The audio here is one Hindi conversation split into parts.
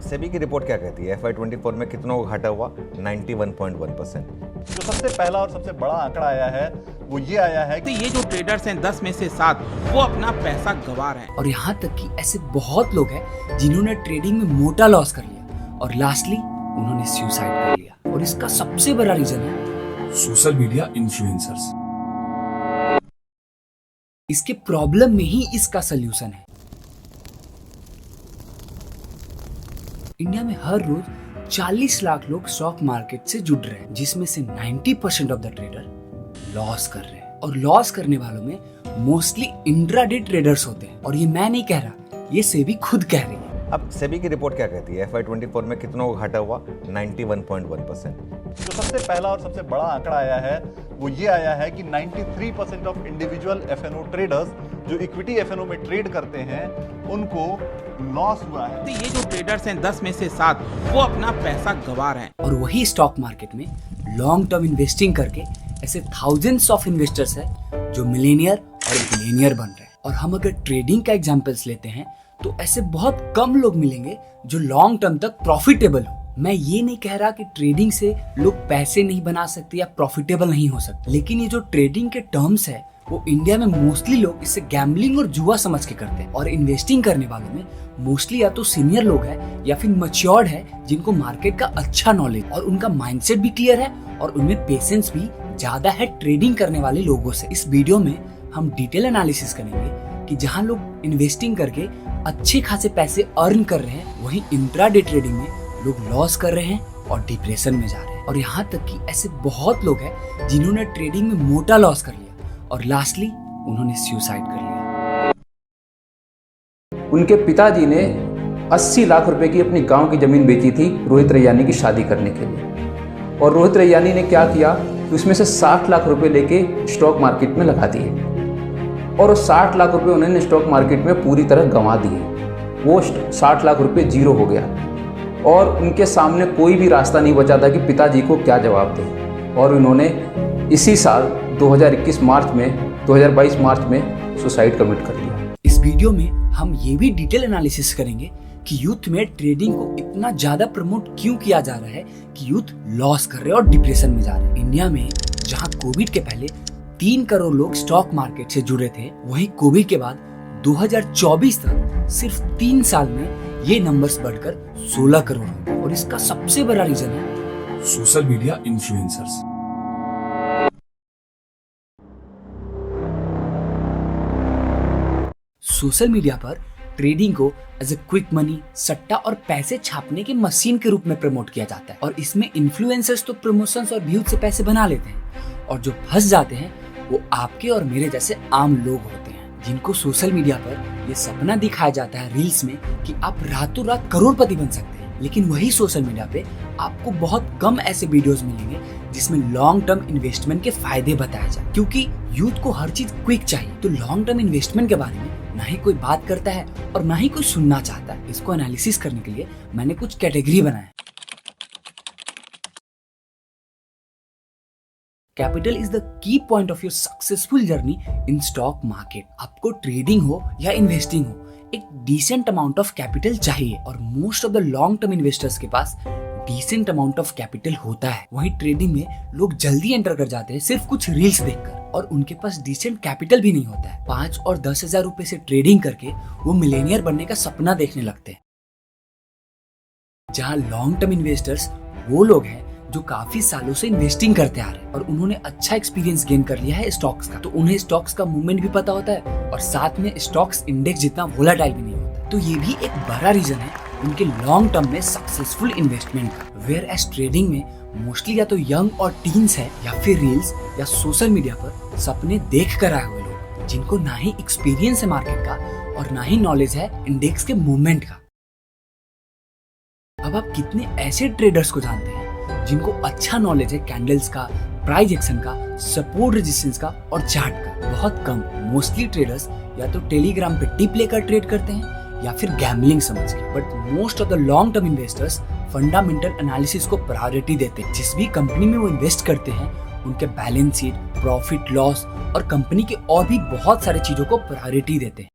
सेबी की रिपोर्ट क्या कहती है? FY24 में कितनों को घाटा हुआ? 91.1%। जो सबसे पहला और सबसे बड़ा आंकड़ा आया है वो ये आया है तो ये जो ट्रेडर्स हैं 10 में से 7 वो अपना पैसा गंवा रहे हैं। और यहाँ तक कि ऐसे बहुत लोग हैं जिन्होंने ट्रेडिंग में मोटा लॉस कर लिया और लास्टली उन्होंने सुसाइड कर लिया। और इसका सबसे बड़ा रीजन है सोशल मीडिया इन्फ्लुएंसर्स। इसके प्रॉब्लम में ही इसका सोल्यूशन है। इंडिया में हर रोज 40 लाख लोग स्टॉक मार्केट से जुड़ रहे हैं, जिसमें से 90% ऑफ द ट्रेडर लॉस कर रहे हैं। और लॉस करने वालों में मोस्टली इंट्राडे ट्रेडर्स होते हैं। और ये मैं नहीं कह रहा, ये सेबी खुद कह रही है। अब सेबी की रिपोर्ट क्या कहती है? FY24 में कितनों को घाटा हुआ? 91.1%। जो सबसे पहला और सबसे बड़ा आंकड़ा आया है वो ये आया है कि 93% ऑफ इंडिविजुअल FNO ट्रेडर्स जो इक्विटी FNO में ट्रेड करते हैं उनको लॉस हुआ है। तो ये जो ट्रेडर्स हैं 10 में से 7 वो अपना पैसा गंवा रहे हैं। और वही स्टॉक मार्केट में लॉन्ग टर्म इन्वेस्टिंग करके ऐसे थाउजेंड्स ऑफ इन्वेस्टर्स हैं जो मिलेनियर और बिलियनियर बन रहे हैं। और हम अगर ट्रेडिंग का एग्जांपल्स लेते हैं तो ऐसे बहुत कम लोग मिलेंगे जो लॉन्ग टर्म तक प्रॉफिटेबल हो। मैं ये नहीं कह रहा कि ट्रेडिंग से लोग पैसे नहीं बना सकते या प्रॉफिटेबल नहीं हो सकते, लेकिन ये जो ट्रेडिंग के टर्म्स है वो इंडिया में मोस्टली लोग इसे गैम्बलिंग और जुआ समझ के करते हैं। और इन्वेस्टिंग करने वालों में मोस्टली या तो सीनियर लोग हैं या फिर मैच्योर्ड है जिनको मार्केट का अच्छा नॉलेज और उनका माइंडसेट भी क्लियर है और उनमें पेशेंस भी ज्यादा है ट्रेडिंग करने वाले लोगों से। इस वीडियो में हम डिटेल एनालिसिस करेंगे कि जहां लोग इन्वेस्टिंग करके अच्छे खासे पैसे अर्न कर रहे हैं, वहीं इंट्राडे ट्रेडिंग में लोग लॉस कर रहे हैं और डिप्रेशन में जा रहे हैं। और यहाँ तक कि ऐसे बहुत लोग हैं जिन्होंने ट्रेडिंग में मोटा लॉस कर लिया और लास्टली उन्होंने सुसाइड कर लिया। उनके पिताजी ने 80 लाख रुपए की अपनी गांव की जमीन बेची थी रोहित रैयानी की शादी करने के लिए। और रोहित रैयानी ने क्या किया कि उसमें से 60 लाख रुपए लेके स्टॉक मार्केट में लगा दिए और वो 60 लाख रुपए उन्होंने स्टॉक मार्केट में पूरी तरह गंवा दिए। वो 60 लाख रुपए जीरो हो गया और उनके सामने कोई भी रास्ता नहीं बचा था कि पिताजी को क्या जवाब दें। और उन्होंने इसी साल 2022 मार्च में सुसाइड कमिट कर लिया। इस वीडियो में हम ये भी डिटेल एनालिसिस करेंगे कि यूथ में ट्रेडिंग को इतना ज्यादा प्रमोट क्यों किया जा रहा है कि यूथ लॉस कर रहे हैं और डिप्रेशन में जा रहे हैं। इंडिया में जहां कोविड के पहले 3 करोड़ लोग स्टॉक मार्केट से जुड़े थे, वहीं कोविड के बाद 2024 तक सिर्फ 3 साल में ये नंबर्स बढ़कर 16 करोड़ हो गए। और इसका सबसे बड़ा रीजन है social media influencers. Social media पर ट्रेडिंग को एज ए क्विक मनी, सट्टा और पैसे छापने की मशीन के रूप में प्रमोट किया जाता है। और इसमें इन्फ्लुएंसर्स तो प्रमोशंस और व्यूज से पैसे बना लेते हैं और जो फंस जाते हैं वो आपके और मेरे जैसे आम लोग होते हैं, जिनको सोशल मीडिया पर ये सपना दिखाया जाता है रील्स में कि आप रातों रात करोड़पति बन सकते हैं। लेकिन वही सोशल मीडिया पे आपको बहुत कम ऐसे वीडियोस मिलेंगे जिसमें लॉन्ग टर्म इन्वेस्टमेंट के फायदे बताए जाए, क्योंकि यूथ को हर चीज क्विक चाहिए। तो लॉन्ग टर्म इन्वेस्टमेंट के बारे में ना ही कोई बात करता है और ना ही कोई सुनना चाहता है। इसको एनालिसिस करने के लिए मैंने कुछ कैटेगरी बनाया। Capital is the key point of your successful journey in stock market. आपको ट्रेडिंग हो या इन्वेस्टिंग हो, एक डिसेंट अमाउंट ऑफ कैपिटल चाहिए और most of the long term investors के पास डिसेंट अमाउंट ऑफ कैपिटल होता है। वहीं ट्रेडिंग में लोग जल्दी एंटर कर जाते हैं सिर्फ कुछ रील्स देखकर और उनके पास डिसेंट कैपिटल भी नहीं होता है। 5 और 10 हजार रुपए से ट्रेडिंग करके वो मिलेनियर बनने का सपना देखने लगते हैं। जहां लॉन्ग टर्म इन्वेस्टर्स वो लोग हैं जो काफी सालों से इन्वेस्टिंग करते आ रहे हैं और उन्होंने अच्छा एक्सपीरियंस गेन कर लिया है स्टॉक्स का, तो उन्हें स्टॉक्स का मूवमेंट भी पता होता है और साथ में स्टॉक्स इंडेक्स जितना वोलेटाइल भी नहीं होता। तो ये भी एक बड़ा रीजन है उनके लॉन्ग टर्म में सक्सेसफुल इन्वेस्टमेंट का। वेयर एज ट्रेडिंग में मोस्टली या तो यंग और टीन्स है या फिर रील्स या सोशल मीडिया पर सपने देख कर आए हुए लोग, जिनको ना ही एक्सपीरियंस है मार्केट का और ना ही नॉलेज है इंडेक्स के मूवमेंट का। अब आप कितने ऐसे ट्रेडर्स को जानते हैं जिनको अच्छा नॉलेज है कैंडल्स का, प्राइस एक्शन का, सपोर्ट रेजिस्टेंस का और चार्ट का? बहुत कम। मोस्टली ट्रेडर्स या तो टेलीग्राम पे टिप लेकर ट्रेड करते हैं या फिर गैम्बलिंग समझ के। But most of the long term investors fundamental analysis को प्रायोरिटी देते हैं। जिस भी कंपनी में वो इन्वेस्ट करते हैं उनके बैलेंस शीट, प्रॉफिट लॉस और कंपनी के और भी बहुत सारी चीजों को प्रायोरिटी देते हैं।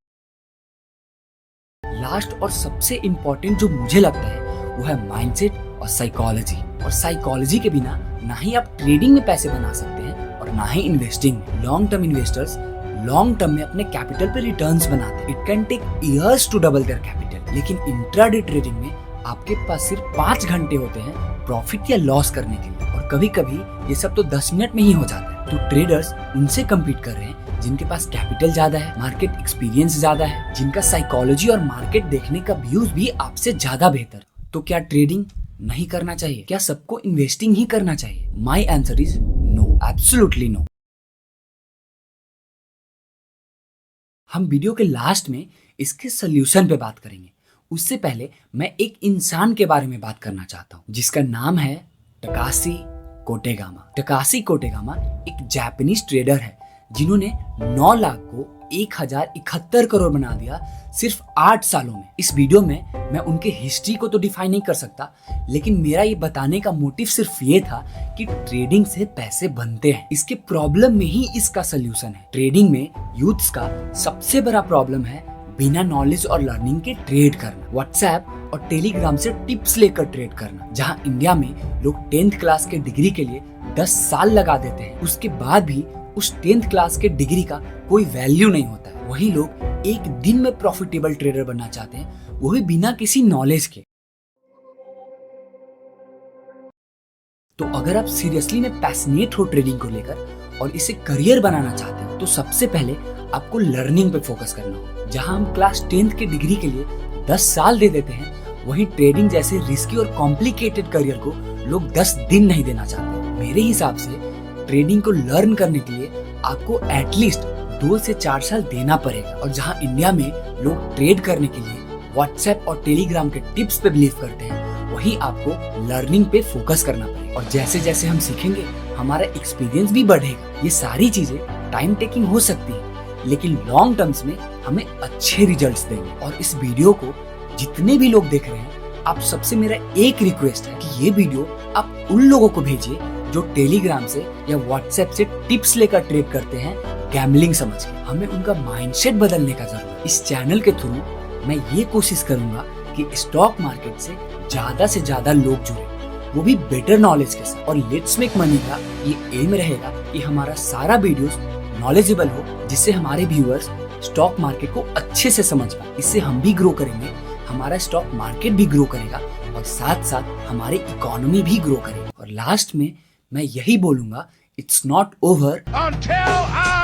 लास्ट और सबसे इंपॉर्टेंट जो मुझे लगता है वो है माइंडसेट और साइकोलॉजी। और साइकोलॉजी के बिना ना ही आप ट्रेडिंग में पैसे बना सकते हैं और ना ही इन्वेस्टिंग में। Long term investors long term में अपने कैपिटल पे रिटर्न्स बनाते हैं। It can take years to double their capital. लेकिन इंट्राडे ट्रेडिंग में आपके पास सिर्फ 5 घंटे होते हैं प्रॉफिट या लॉस करने के लिए, और कभी कभी ये सब तो 10 मिनट में ही हो जाता है। तो ट्रेडर्स उनसे कम्पीट कर रहे हैं जिनके पास कैपिटल ज्यादा है, मार्केट एक्सपीरियंस ज्यादा है, जिनका साइकोलॉजी और मार्केट देखने का व्यूज भी आपसे ज्यादा बेहतर। तो क्या ट्रेडिंग नहीं करना चाहिए? क्या सबको इन्वेस्टिंग ही करना चाहिए? My answer is no, absolutely no. हम वीडियो के लास्ट में इसके सोल्यूशन पे बात करेंगे। उससे पहले मैं एक इंसान के बारे में बात करना चाहता हूँ जिसका नाम है टकाशी कोटेगामा। टकाशी कोटेगामा एक जापानीज ट्रेडर है जिन्होंने 9 लाख को 1071 करोड़ बना दिया सिर्फ 8 सालों में। इस वीडियो में मैं उनके हिस्ट्री को तो डिफाइन नहीं कर सकता, लेकिन मेरा ये बताने का मोटिव सिर्फ ये था कि ट्रेडिंग से पैसे बनते हैं। इसके प्रॉब्लम में ही इसका सोल्यूशन है। ट्रेडिंग में यूथ्स का सबसे बड़ा प्रॉब्लम है बिना नॉलेज और लर्निंग के ट्रेड करना। व्हाट्सएप और टेलीग्राम से टिप्स लेकर ट्रेड करना। जहां इंडिया में लोग 10th क्लास के डिग्री के लिए 10 साल लगा देते हैं, उसके बाद भी उस 10th क्लास के डिग्री का कोई वैल्यू नहीं होता है। वही लोग एक दिन में प्रॉफिटेबल ट्रेडर बनना चाहते हैं, वो भी बिना किसी नॉलेज के। तो अगर आप सीरियसली में पैशनेट हो ट्रेडिंग को लेकर और इसे करियर बनाना चाहते हो, तो सबसे पहले आपको लर्निंग पे फोकस करना हो। जहां हम क्लास 10th के डिग्री के लिए 10 साल दे देते हैं, वहीं ट्रेडिंग जैसे रिस्की और कॉम्प्लिकेटेड करियर को लोग 10 दिन नहीं देना चाहते। मेरे हिसाब से ट्रेडिंग को लर्न करने के लिए आपको एटलीस्ट 2 से 4 साल देना पड़ेगा। और जहां इंडिया में लोग ट्रेड करने के लिए व्हाट्सएप और टेलीग्राम के टिप्स पे बिलीव करते हैं, वहीं आपको लर्निंग पे फोकस करना पड़ेगा। और जैसे जैसे हम सीखेंगे हमारा एक्सपीरियंस भी बढ़ेगा। ये सारी चीजें टाइम टेकिंग हो सकती है, लेकिन लॉन्ग टर्म्स में हमें अच्छे रिजल्ट्स देंगे। और इस वीडियो को जितने भी लोग देख रहे हैं, आप सबसे मेरा एक रिक्वेस्ट है कि ये वीडियो आप उन लोगों को भेजिए जो टेलीग्राम से या व्हाट्सएप से टिप्स लेकर ट्रेड करते हैं गैम्बलिंग समझ के। हमें उनका माइंडसेट बदलने का जरूरत है। इस चैनल के थ्रू मैं ये कोशिश करूंगा कि स्टॉक मार्केट से ज्यादा लोग जुड़े, वो भी बेटर नॉलेज के साथ। और लेट्स मेक मनी का ये एम रहेगा कि हमारा सारा वीडियोस नॉलेजेबल हो, जिससे हमारे व्यूअर्स स्टॉक मार्केट को अच्छे से समझ पाए। इससे हम भी ग्रो करेंगे, हमारा स्टॉक मार्केट भी ग्रो करेगा और साथ साथ हमारी इकोनॉमी भी ग्रो करेगी। और लास्ट में मैं यही बोलूंगा, it's not over Until I